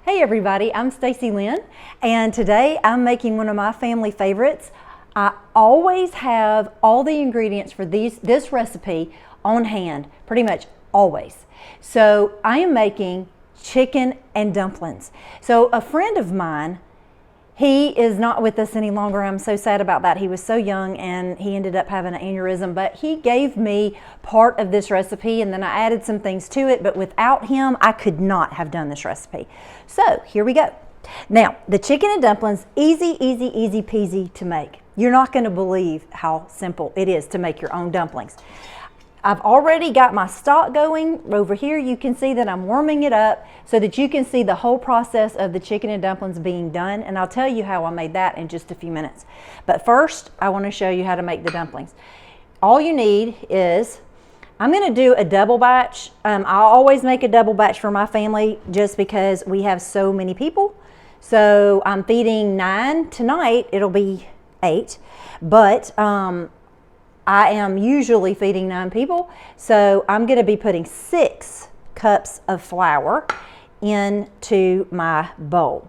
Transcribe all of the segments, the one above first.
Hey everybody, I'm Stacy Lyn, and today I'm making one of my family favorites. I always have all the ingredients for this recipe on hand, pretty much always. So I am making chicken and dumplings. So a friend of mine, he is not with us any longer. I'm so sad about that. He was so young and he ended up having an aneurysm, but he gave me part of this recipe and then I added some things to it, but without him, I could not have done this recipe. So here we go. Now, the chicken and dumplings, easy peasy to make. You're not going to believe how simple it is to make your own dumplings. I've already got my stock going. Over here you can see that I'm warming it up so that you can see the whole process of the chicken and dumplings being done, and I'll tell you how I made that in just a few minutes. But first, I want to show you how to make the dumplings. All you need is, I'm going to do a double batch. I always make a double batch for my family just because we have so many people. So I'm feeding 9 tonight. It'll be 8, but I am usually feeding 9 people, so I'm going to be putting 6 cups of flour into my bowl.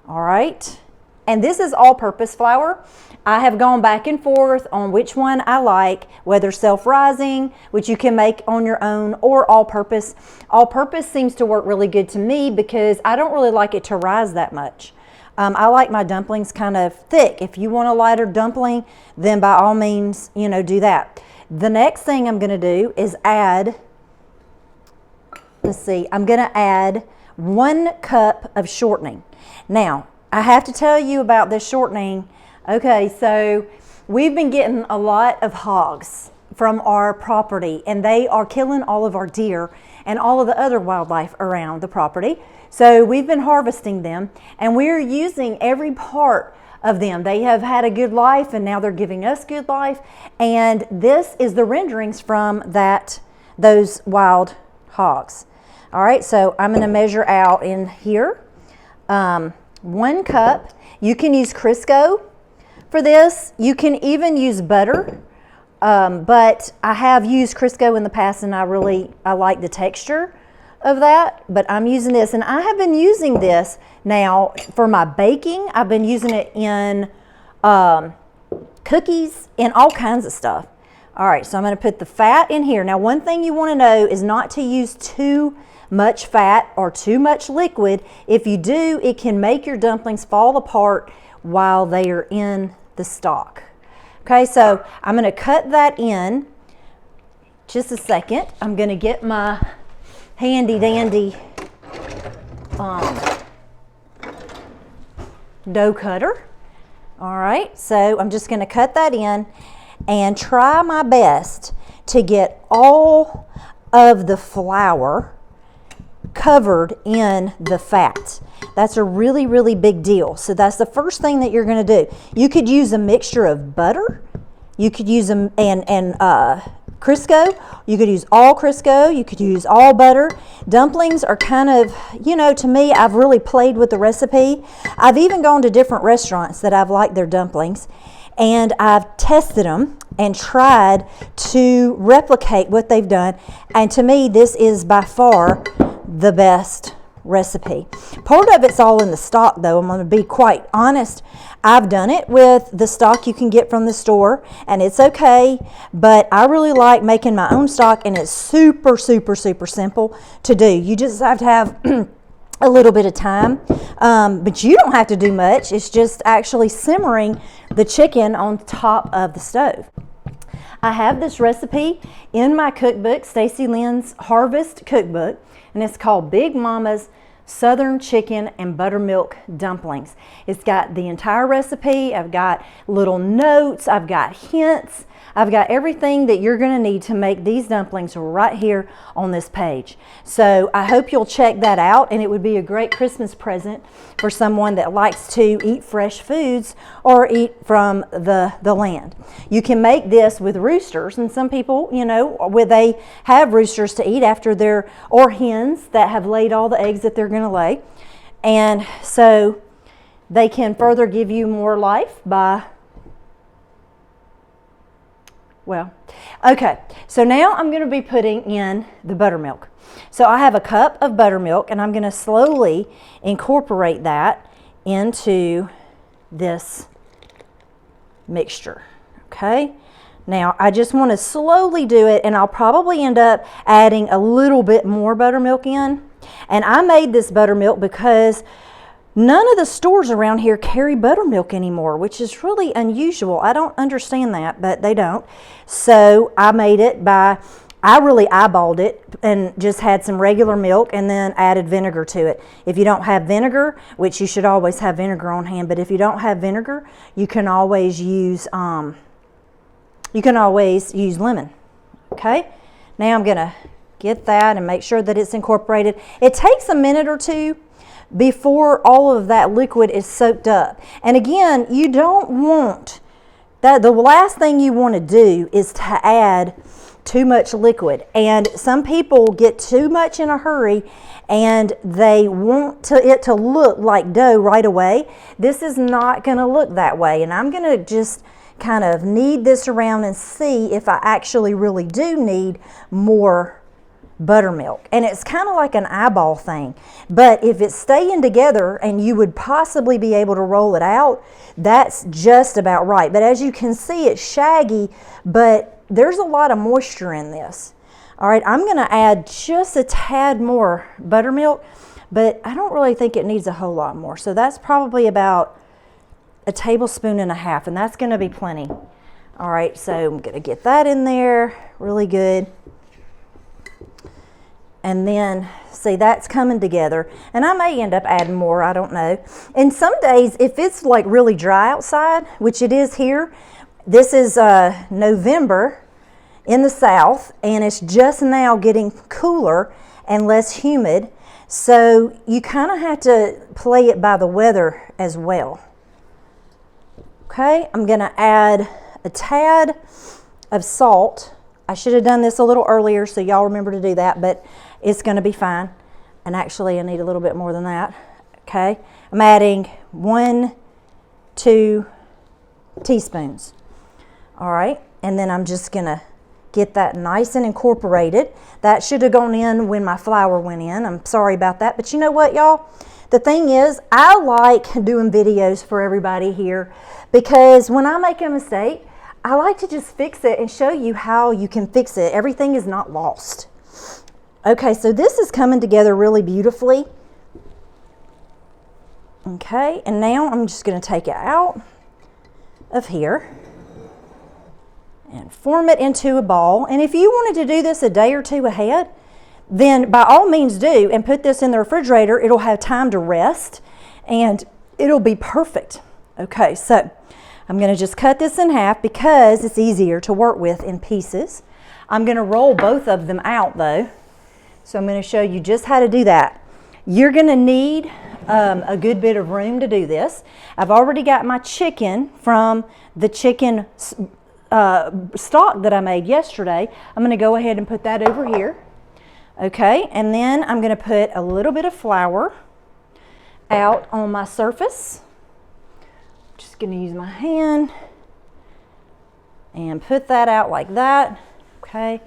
All right, and this is all-purpose flour. I have gone back and forth on which one I like, whether self-rising, which you can make on your own, or all-purpose. All-purpose seems to work really good to me because I don't really like it to rise that much. I like my dumplings kind of thick. If you want a lighter dumpling, then by all means, do that. The next thing I'm going to do is add, I'm going to add 1 cup of shortening. Now, I have to tell you about this shortening. Okay, so we've been getting a lot of hogs from our property, and they are killing all of our deer and all of the other wildlife around the property. So we've been harvesting them and we're using every part of them. They have had a good life and now they're giving us good life. And this is the renderings from those wild hogs. All right, so I'm going to measure out in here 1 cup. You can use Crisco for this. You can even use butter. But I have used Crisco in the past and I like the texture of that, but I'm using this, and I have been using this now for my baking. I've been using it in cookies and all kinds of stuff. All right, so I'm going to put the fat in here. Now, one thing you want to know is not to use too much fat or too much liquid. If you do, it can make your dumplings fall apart while they are in the stock. Okay, so I'm going to cut that in just a second. I'm going to get my handy dandy dough cutter. All right, so I'm just going to cut that in and try my best to get all of the flour covered in the fat. That's a really big deal. So that's the first thing that you're going to do. You could use a mixture of butter. You could use Crisco. You could use all Crisco. You could use all butter. Dumplings are kind of, to me, I've really played with the recipe. I've even gone to different restaurants that I've liked their dumplings, and I've tested them and tried to replicate what they've done. And to me, this is by far the best recipe. Part of it's all in the stock, though. I'm going to be quite honest. I've done it with the stock you can get from the store, and it's okay, but I really like making my own stock, and it's super simple to do. You just have to have a little bit of time, but you don't have to do much. It's just actually simmering the chicken on top of the stove. I have this recipe in my cookbook, Stacy Lyn's Harvest Cookbook, and it's called Big Mama's Southern Chicken and Buttermilk Dumplings. It's got the entire recipe. I've got little notes. I've got hints. I've got everything that you're going to need to make these dumplings right here on this page. So I hope you'll check that out, and it would be a great Christmas present for someone that likes to eat fresh foods or eat from the land. You can make this with roosters, and some people, where they have roosters to eat after or hens that have laid all the eggs that they're going to lay. And so they can further give you more life by well, okay. So now I'm going to be putting in the buttermilk. So I have a cup of buttermilk, and I'm going to slowly incorporate that into this mixture, okay? Now I just want to slowly do it, and I'll probably end up adding a little bit more buttermilk in. And I made this buttermilk because none of the stores around here carry buttermilk anymore, which is really unusual. I don't understand that, but they don't. So I made it I really eyeballed it and just had some regular milk and then added vinegar to it. If you don't have vinegar, which you should always have vinegar on hand, but if you don't have vinegar, you can always use lemon. Okay? Now I'm gonna get that and make sure that it's incorporated. It takes a minute or two before all of that liquid is soaked up. And again, you don't want that. The last thing you want to do is to add too much liquid. And some people get too much in a hurry and they want it to look like dough right away. This is not going to look that way. And I'm going to just kind of knead this around and see if I actually really do need more buttermilk. And it's kind of like an eyeball thing, but if it's staying together and you would possibly be able to roll it out, that's just about right. But as you can see, it's shaggy, but there's a lot of moisture in this. All right, I'm going to add just a tad more buttermilk, but I don't really think it needs a whole lot more. So that's probably about a tablespoon and a half, and that's going to be plenty. All right, so I'm going to get that in there really good. And then, see, that's coming together. And I may end up adding more, I don't know. And some days, if it's like really dry outside, which it is here, this is November in the South, and it's just now getting cooler and less humid. So you kind of have to play it by the weather as well. Okay, I'm gonna add a tad of salt. I should have done this a little earlier, so y'all remember to do that, but it's going to be fine. And actually, I need a little bit more than that. Okay, I'm adding 1-2 teaspoons. All right, and then I'm just going to get that nice and incorporated. That should have gone in when my flour went in. I'm sorry about that, but you know what, y'all? The thing is, I like doing videos for everybody here because when I make a mistake, I like to just fix it and show you how you can fix it. Everything is not lost. Okay, so this is coming together really beautifully. Okay, and now I'm just going to take it out of here and form it into a ball. And if you wanted to do this a day or two ahead, then by all means do, and put this in the refrigerator. It'll have time to rest and it'll be perfect. Okay, so I'm going to just cut this in half because it's easier to work with in pieces. I'm going to roll both of them out though. So I'm going to show you just how to do that. You're going to need a good bit of room to do this. I've already got my chicken from the chicken stock that I made yesterday. I'm going to go ahead and put that over here. Okay, and then I'm going to put a little bit of flour out on my surface. Just going to use my hand and put that out like that. Okay,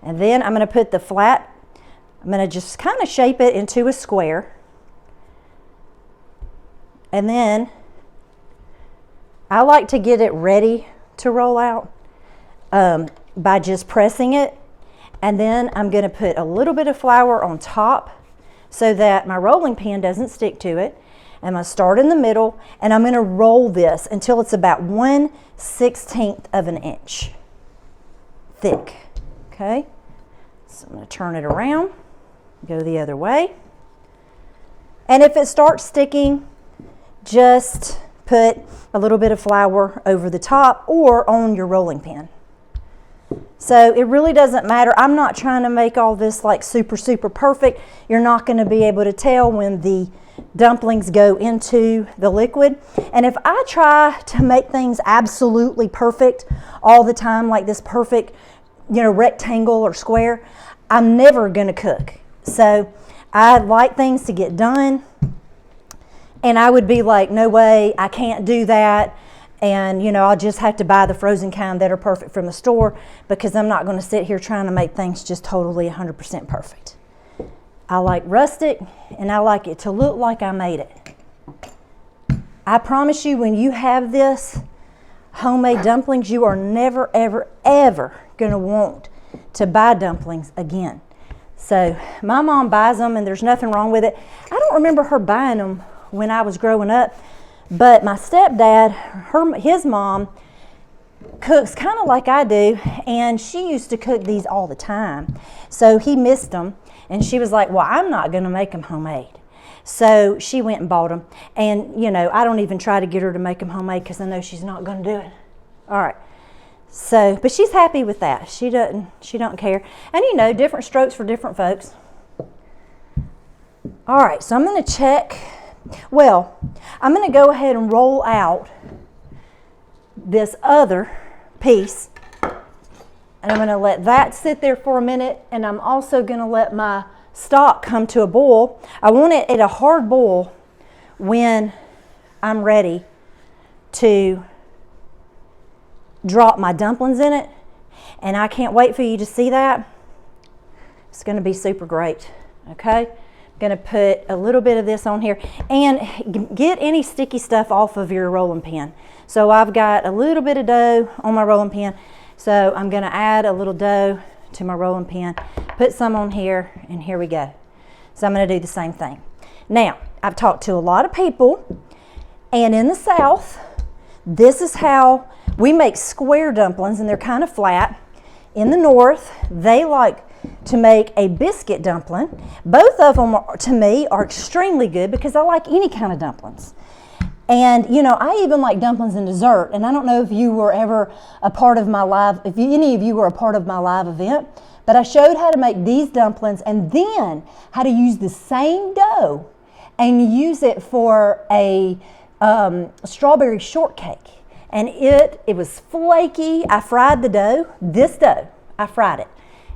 and then I'm going to put the flat, I'm going to just kind of shape it into a square. And then I like to get it ready to roll out by just pressing it. And then I'm going to put a little bit of flour on top so that my rolling pin doesn't stick to it. I'm going to start in the middle and I'm going to roll this until it's about 1/16 of an inch thick. Okay, so I'm going to turn it around, go the other way. And if it starts sticking, just put a little bit of flour over the top or on your rolling pin. So it really doesn't matter. I'm not trying to make all this like super perfect. You're not going to be able to tell when the dumplings go into the liquid. And if I try to make things absolutely perfect all the time, like this perfect, rectangle or square, I'm never going to cook. So I like things to get done. And I would be like, no way, I can't do that. And, you know, I'll just have to buy the frozen kind that are perfect from the store, because I'm not going to sit here trying to make things just totally 100% perfect. I like rustic, and I like it to look like I made it. I promise you, when you have this homemade dumplings, you are never, ever, ever going to want to buy dumplings again. So my mom buys them, and there's nothing wrong with it. I don't remember her buying them when I was growing up, but my stepdad, his mom, cooks kind of like I do, and she used to cook these all the time. So he missed them, and she was like, well, I'm not going to make them homemade. So she went and bought them, and, you know, I don't even try to get her to make them homemade because I know she's not going to do it. All right. So, but she's happy with that. She don't care. And, you know, different strokes for different folks. All right, so I'm going to check. Well, I'm going to go ahead and roll out this other piece, and I'm going to let that sit there for a minute, and I'm also going to let my stock come to a boil. I want it at a hard boil when I'm ready to drop my dumplings in it, and I can't wait for you to see that. It's going to be super great. Okay, I'm going to put a little bit of this on here, and get any sticky stuff off of your rolling pin. So I've got a little bit of dough on my rolling pin, so I'm going to add a little dough to my rolling pin, put some on here, and here we go. So I'm going to do the same thing. Now, I've talked to a lot of people, and in the South, this is how we make square dumplings, and they're kind of flat. In the North, they like to make a biscuit dumpling. Both of them, to me, are extremely good because I like any kind of dumplings. And, you know, I even like dumplings in dessert. And I don't know if you were ever a part of my live, any of you were a part of my live event, but I showed how to make these dumplings and then how to use the same dough and use it for a strawberry shortcake. And it was flaky. I fried the dough, this dough, I fried it.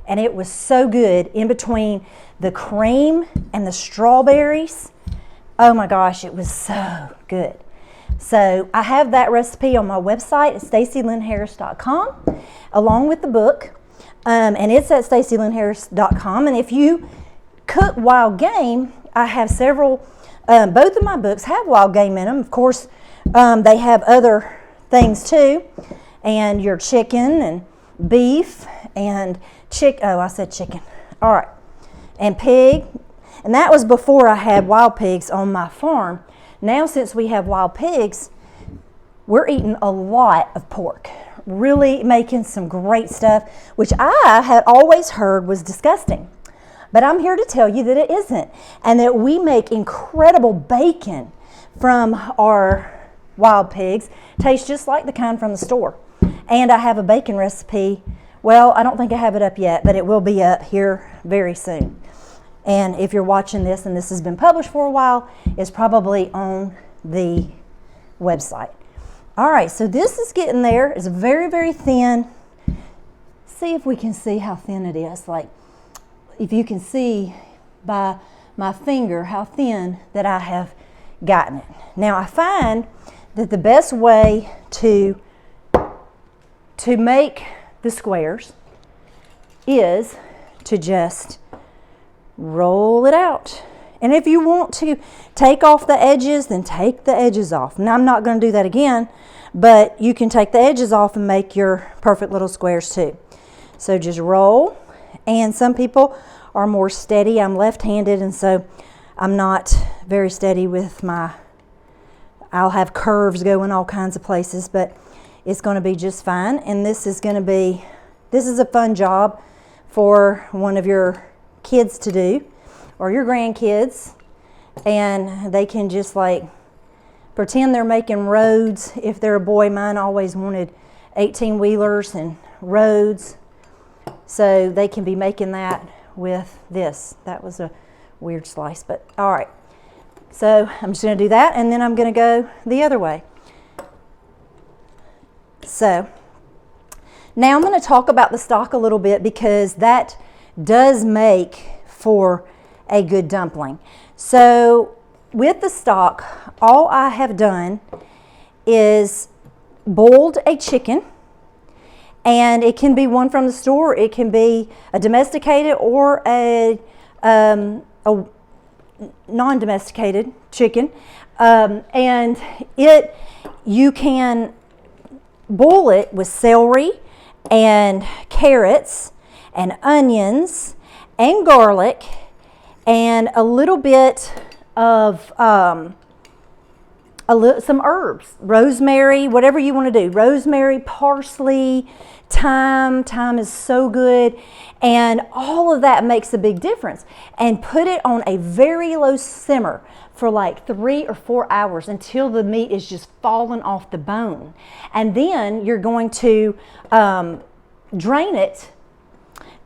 And it was so good in between the cream and the strawberries. Oh my gosh, it was so good. So I have that recipe on my website at stacylynharris.com along with the book. And it's at stacylynharris.com. And if you cook wild game, I have several, both of my books have wild game in them. Of course, they have other things too, and your chicken and beef and I said chicken. All right, and pig, and that was before I had wild pigs on my farm. Now, since we have wild pigs, we're eating a lot of pork, really making some great stuff, which I had always heard was disgusting. But I'm here to tell you that it isn't, and that we make incredible bacon from our wild pigs. Tastes just like the kind from the store. And I have a bacon recipe. Well, I don't think I have it up yet, but it will be up here very soon. And if you're watching this and this has been published for a while, it's probably on the website. All right, so this is getting there. It's very, very thin. See if we can see how thin it is. Like, if you can see by my finger how thin that I have gotten it. Now, I find that the best way to make the squares is to just roll it out. And if you want to take off the edges, then take the edges off. Now, I'm not going to do that again, but you can take the edges off and make your perfect little squares too. So just roll. And some people are more steady. I'm left-handed, and so I'm not very steady with I'll have curves going all kinds of places, but it's going to be just fine. And this is a fun job for one of your kids to do, or your grandkids, and they can just like pretend they're making roads. If they're a boy, mine always wanted 18-wheelers and roads, so they can be making that with this. That was a weird slice, but all right. So I'm just going to do that, and then I'm going to go the other way. So now I'm going to talk about the stock a little bit, because that does make for a good dumpling. So with the stock, all I have done is boiled a chicken, and it can be one from the store, it can be a domesticated or a non-domesticated chicken, and you can boil it with celery and carrots and onions and garlic and a little bit of some herbs, rosemary, whatever you want to do, rosemary, parsley, thyme. Thyme is so good, and all of that makes a big difference. And put it on a very low simmer for like 3 or 4 hours until the meat is just falling off the bone. And then you're going to drain it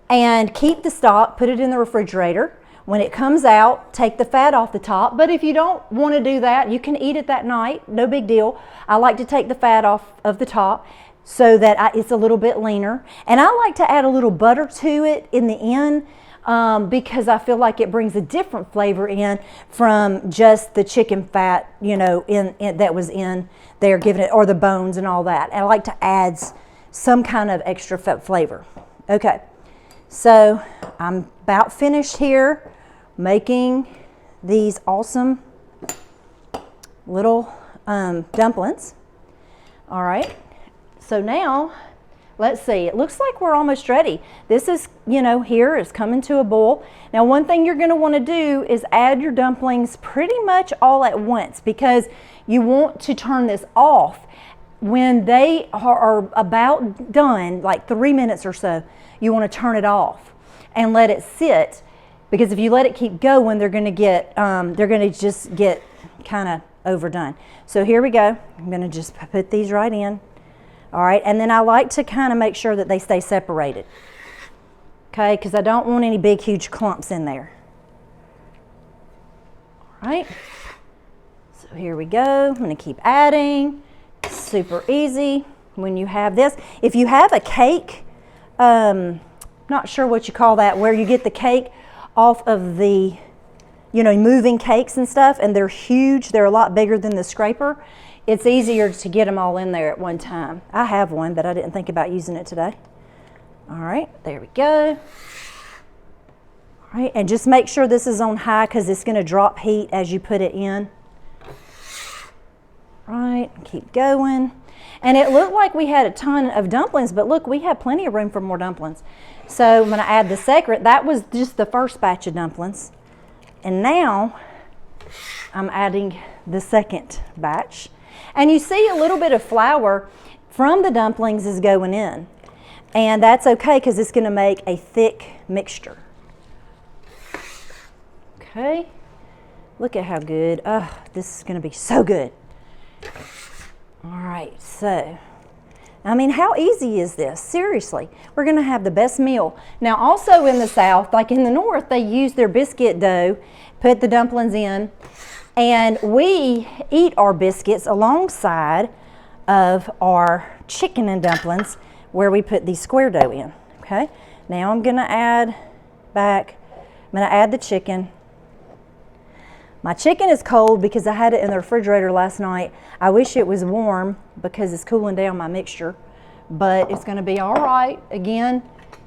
and keep the stock, put it in the refrigerator. When it comes out, take the fat off the top. But if you don't want to do that, you can eat it that night, no big deal. I like to take the fat off of the top so that it's a little bit leaner. And I like to add a little butter to it in the end because I feel like it brings a different flavor in from just the chicken fat, you know, that was in there, giving it, or the bones and all that. And I like to add some kind of extra flavor. Okay, so I'm about finished here making these awesome little dumplings. All right, so now let's see, it looks like we're almost ready. This is, you know, here is coming to a boil. Now one thing you're going to want to do is add your dumplings pretty much all at once, because you want to turn this off when they are about done, like 3 minutes or so. You want to turn it off and let it sit, because if you let it keep going, they're going to just get kind of overdone. So here we go. I'm going to just put these right in. All right, and then I like to kind of make sure that they stay separated. Okay, because I don't want any big, huge clumps in there. All right, so here we go. I'm going to keep adding. Super easy when you have this. If you have a cake, not sure what you call that, where you get the cake off of the, you know, moving cakes and stuff, and they're huge, they're a lot bigger than the scraper. It's easier to get them all in there at one time. I have one, but I didn't think about using it today. All right, there we go. All right, and just make sure this is on high because it's going to drop heat as you put it in. All right, keep going. And it looked like we had a ton of dumplings, but look, we have plenty of room for more dumplings. So I'm going to add the second. That was just the first batch of dumplings. And now I'm adding the second batch. And you see a little bit of flour from the dumplings is going in. And that's okay because it's going to make a thick mixture. Okay. Look at how good. Oh, this is going to be so good. All right, so, I mean, how easy is this? Seriously, we're going to have the best meal. Now, also in the South, like in the North, they use their biscuit dough, put the dumplings in, and we eat our biscuits alongside of our chicken and dumplings where we put the square dough in, okay? Now I'm going to add the chicken. My chicken is cold because I had it in the refrigerator last night. I wish it was warm because it's cooling down my mixture, but it's going to be all right. Again,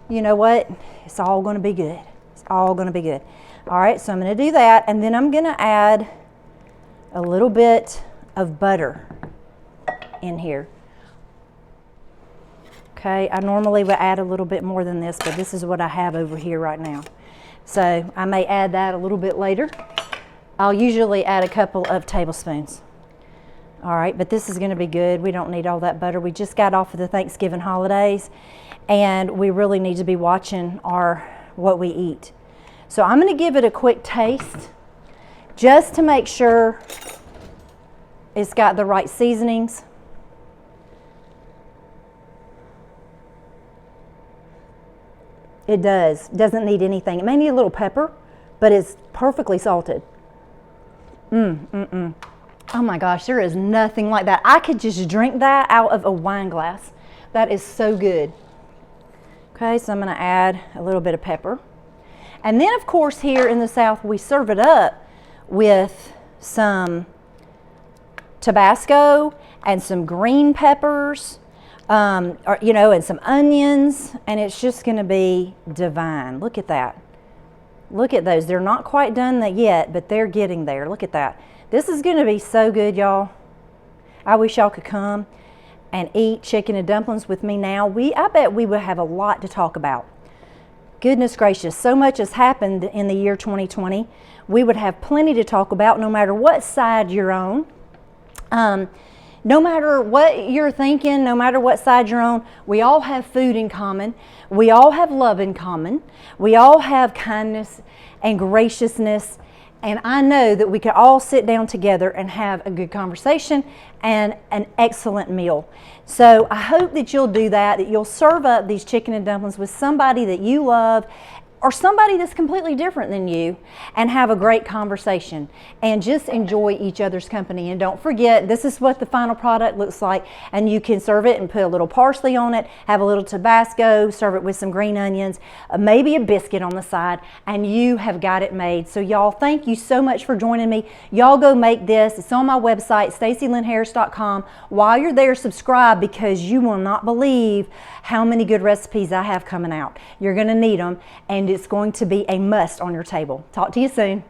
you know what? It's all going to be good. It's all going to be good. All right, so I'm going to do that, and then I'm going to add a little bit of butter in here. Okay, I normally would add a little bit more than this, but this is what I have over here right now. So I may add that a little bit later. I'll usually add a couple of tablespoons. All right, but this is going to be good. We don't need all that butter. We just got off of the Thanksgiving holidays, and we really need to be watching what we eat. So I'm going to give it a quick taste just to make sure it's got the right seasonings. It does. Doesn't need anything. It may need a little pepper, but it's perfectly salted. Oh my gosh, there is nothing like that. I could just drink that out of a wine glass. That is so good. Okay, so I'm going to add a little bit of pepper. And then, of course, here in the South, we serve it up with some Tabasco and some green peppers, and some onions, and it's just going to be divine. Look at that. Look at those. They're not quite done yet, but they're getting there. Look at that. This is going to be so good, y'all. I wish y'all could come and eat chicken and dumplings with me now. I bet we would have a lot to talk about. Goodness gracious, so much has happened in the year 2020. We would have plenty to talk about no matter what side you're on. No matter what you're thinking, no matter what side you're on, we all have food in common. We all have love in common. We all have kindness and graciousness. And I know that we could all sit down together and have a good conversation and an excellent meal. So I hope that you'll do that you'll serve up these chicken and dumplings with somebody that you love or somebody that's completely different than you, and have a great conversation and just enjoy each other's company. And don't forget, this is what the final product looks like, and you can serve it and put a little parsley on it, have a little Tabasco, serve it with some green onions, maybe a biscuit on the side, and you have got it made. So y'all, thank you so much for joining me. Y'all go make this. It's on my website, stacylynharris.com. While you're there, subscribe, because you will not believe how many good recipes I have coming out. You're going to need them, and it's going to be a must on your table. Talk to you soon.